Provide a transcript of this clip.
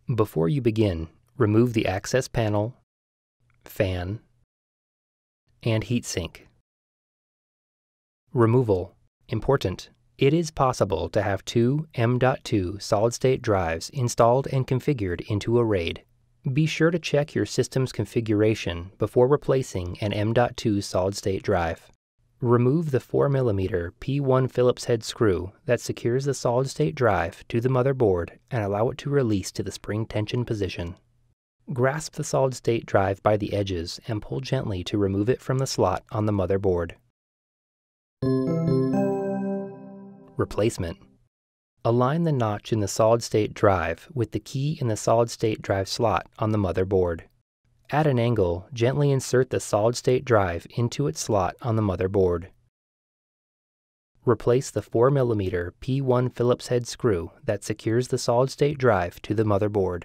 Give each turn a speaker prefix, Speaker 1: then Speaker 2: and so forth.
Speaker 1: Before you begin, remove the access panel, fan, and heatsink. Removal. Important. It is possible to have two M.2 solid-state drives installed and configured into a RAID. Be sure to check your system's configuration before replacing an M.2 solid-state drive. Remove the 4mm P1 Phillips head screw that secures the solid-state drive to the motherboard and allow it to release to the spring tension position. Grasp the solid-state drive by the edges and pull gently to remove it from the slot on the motherboard. Replacement. Align the notch in the solid-state drive with the key in the solid-state drive slot on the motherboard. At an angle, gently insert the solid-state drive into its slot on the motherboard. Replace the 4mm P1 Phillips head screw that secures the solid-state drive to the motherboard.